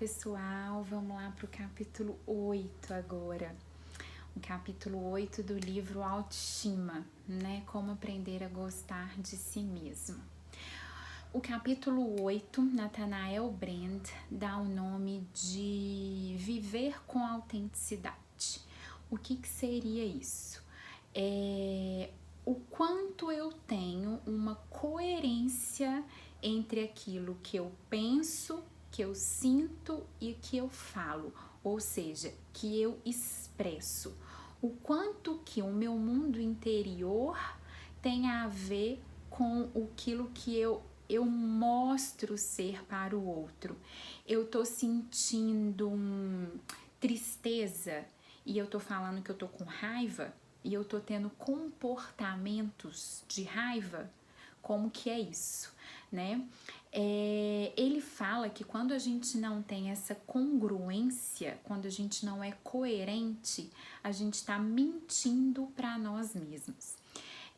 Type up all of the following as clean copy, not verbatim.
pessoal, vamos lá para o capítulo 8 agora. O capítulo 8 do livro Autoestima, né? Como aprender a gostar de si mesmo. O capítulo 8, Nathanael Brand, dá o nome de viver com autenticidade. O que seria isso? O quanto eu tenho uma coerência entre aquilo que eu penso, que eu sinto e que eu falo, ou seja, que eu expresso. O quanto que o meu mundo interior tem a ver com aquilo que eu mostro ser para o outro. Eu tô sentindo tristeza e eu tô falando que eu tô com raiva e eu tô tendo comportamentos de raiva. Como que é isso, né? Ele fala que quando a gente não tem essa congruência, quando a gente não é coerente, a gente está mentindo para nós mesmos.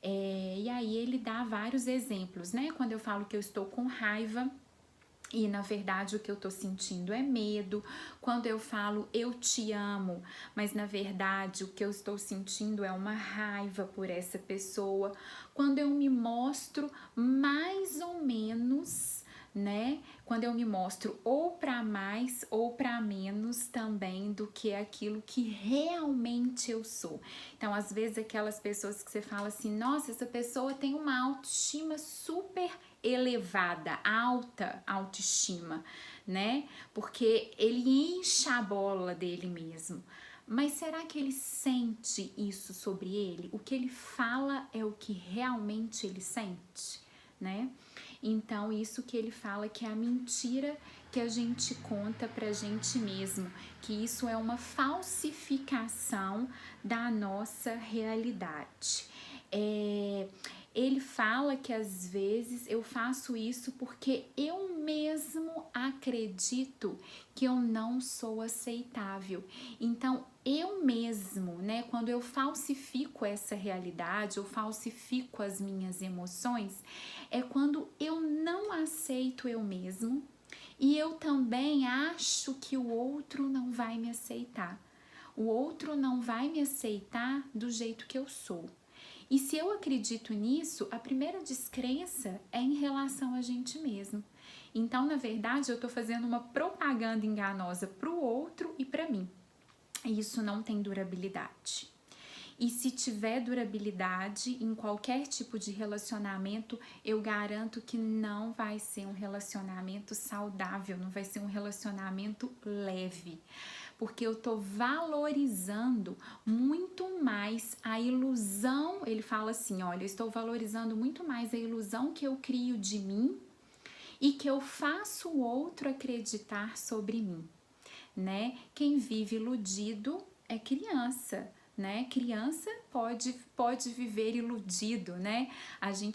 E aí ele dá vários exemplos, né? Quando eu falo que eu estou com raiva e na verdade o que eu tô sentindo é medo, quando eu falo eu te amo, mas na verdade o que eu estou sentindo é uma raiva por essa pessoa, quando eu me mostro mais ou menos, né? Quando eu me mostro ou para mais ou para menos também do que aquilo que realmente eu sou. Então, às vezes aquelas pessoas que você fala assim, nossa, essa pessoa tem uma autoestima super elevada, alta autoestima, né? Porque ele enche a bola dele mesmo. Mas será que ele sente isso sobre ele? O que ele fala é o que realmente ele sente, né? Então, isso que ele fala que é a mentira que a gente conta pra gente mesmo, que isso é uma falsificação da nossa realidade. Ele fala que às vezes eu faço isso porque eu mesmo acredito que eu não sou aceitável. Então, eu mesmo, né, quando eu falsifico essa realidade, eu falsifico as minhas emoções, é quando eu não aceito eu mesmo e eu também acho que o outro não vai me aceitar. O outro não vai me aceitar do jeito que eu sou. E se eu acredito nisso, a primeira descrença é em relação a gente mesmo. Então, na verdade, eu estou fazendo uma propaganda enganosa para o outro e para mim. E isso não tem durabilidade. E se tiver durabilidade em qualquer tipo de relacionamento, eu garanto que não vai ser um relacionamento saudável, não vai ser um relacionamento leve. Porque eu tô valorizando muito mais a ilusão, ele fala assim, olha, eu estou valorizando muito mais a ilusão que eu crio de mim e que eu faço o outro acreditar sobre mim, né? Quem vive iludido é criança, né? Criança pode viver iludido, né?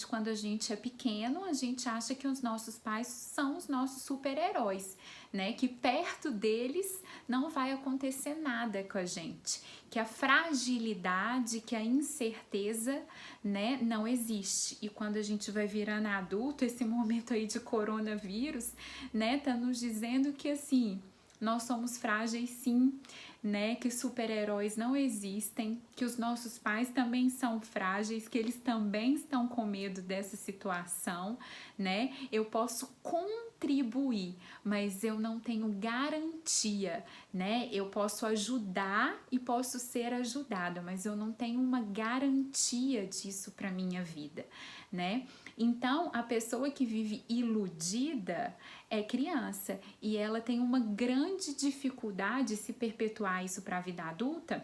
Quando a gente é pequeno, a gente acha que os nossos pais são os nossos super-heróis, né? Que perto deles não vai acontecer nada com a gente, que a fragilidade, que a incerteza, né, não existe. E quando a gente vai virando adulto, esse momento aí de coronavírus, né, tá nos dizendo que assim, nós somos frágeis sim, né? Que super-heróis não existem, que os nossos pais também são frágeis, que eles também estão com medo dessa situação, né? Eu posso contribuir, mas eu não tenho garantia, né? Eu posso ajudar e posso ser ajudada, mas eu não tenho uma garantia disso para minha vida, né? Então, a pessoa que vive iludida é criança e ela tem uma grande dificuldade se perpetuar isso para a vida adulta.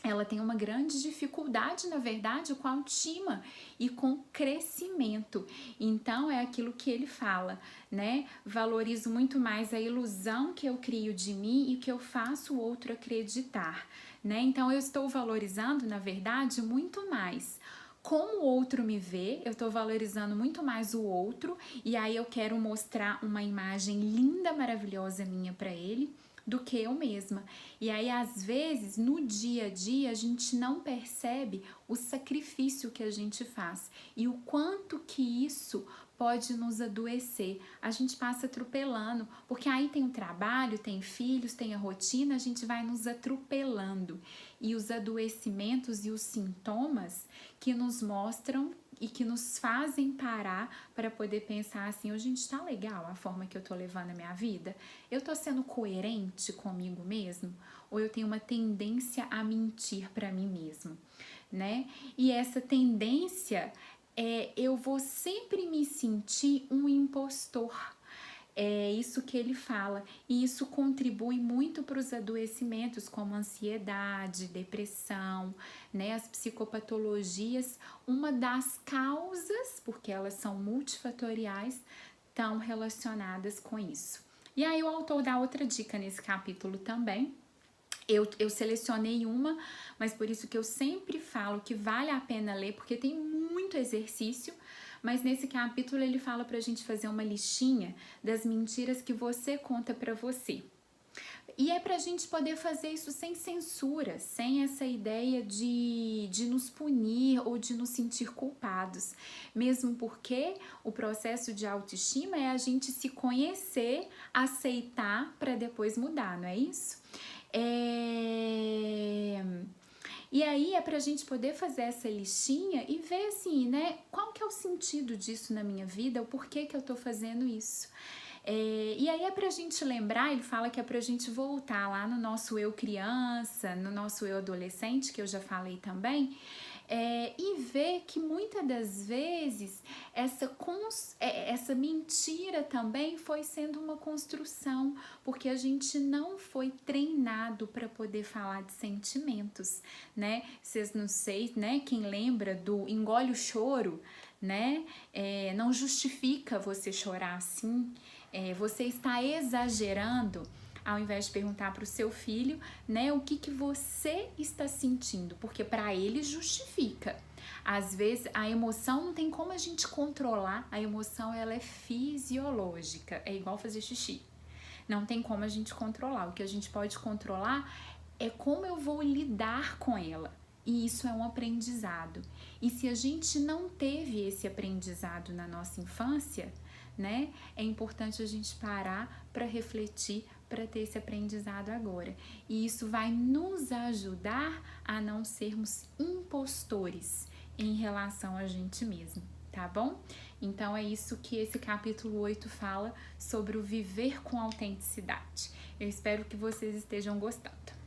Ela tem uma grande dificuldade, na verdade, com a autoestima e com crescimento. Então, é aquilo que ele fala, né? Valorizo muito mais a ilusão que eu crio de mim e que eu faço o outro acreditar, né? Então, eu estou valorizando, na verdade, muito mais como o outro me vê, eu tô valorizando muito mais o outro e aí eu quero mostrar uma imagem linda, maravilhosa minha para ele do que eu mesma. E aí, às vezes, no dia a dia, a gente não percebe o sacrifício que a gente faz e o quanto que isso pode nos adoecer. A gente passa atropelando, porque aí tem o trabalho, tem filhos, tem a rotina, a gente vai nos atropelando. E os adoecimentos e os sintomas que nos mostram e que nos fazem parar para poder pensar assim, gente, tá legal a forma que eu tô levando a minha vida? Eu tô sendo coerente comigo mesmo? Ou eu tenho uma tendência a mentir para mim mesmo, né? E essa tendência eu vou sempre me sentir um impostor. É isso que ele fala, e isso contribui muito para os adoecimentos como ansiedade, depressão, né? As psicopatologias, uma das causas, porque elas são multifatoriais, estão relacionadas com isso. E aí o autor dá outra dica nesse capítulo também. Eu selecionei uma, mas por isso que eu sempre falo que vale a pena ler, porque tem muito exercício. Mas nesse capítulo ele fala pra gente fazer uma listinha das mentiras que você conta pra você. E é pra gente poder fazer isso sem censura, sem essa ideia de nos punir ou de nos sentir culpados. Mesmo porque o processo de autoestima é a gente se conhecer, aceitar pra depois mudar, não é isso? E aí é pra gente poder fazer essa listinha e ver assim, né, qual que é o sentido disso na minha vida, o porquê que eu tô fazendo isso. E aí é pra gente lembrar, ele fala que é pra gente voltar lá no nosso eu criança, no nosso eu adolescente, que eu já falei também, e ver que muitas das vezes essa mentira também foi sendo uma construção, porque a gente não foi treinado para poder falar de sentimentos, né? Vocês não sei, né? Quem lembra do engole o choro, né? Não justifica você chorar assim. Você está exagerando ao invés de perguntar para o seu filho, né, o que você está sentindo, porque para ele justifica. Às vezes a emoção não tem como a gente controlar, a emoção ela é fisiológica, é igual fazer xixi. Não tem como a gente controlar, o que a gente pode controlar é como eu vou lidar com ela. E isso é um aprendizado. E se a gente não teve esse aprendizado na nossa infância, né, é importante a gente parar para refletir, para ter esse aprendizado agora. E isso vai nos ajudar a não sermos impostores em relação a gente mesmo, tá bom? Então é isso que esse capítulo 8 fala sobre o viver com autenticidade. Eu espero que vocês estejam gostando.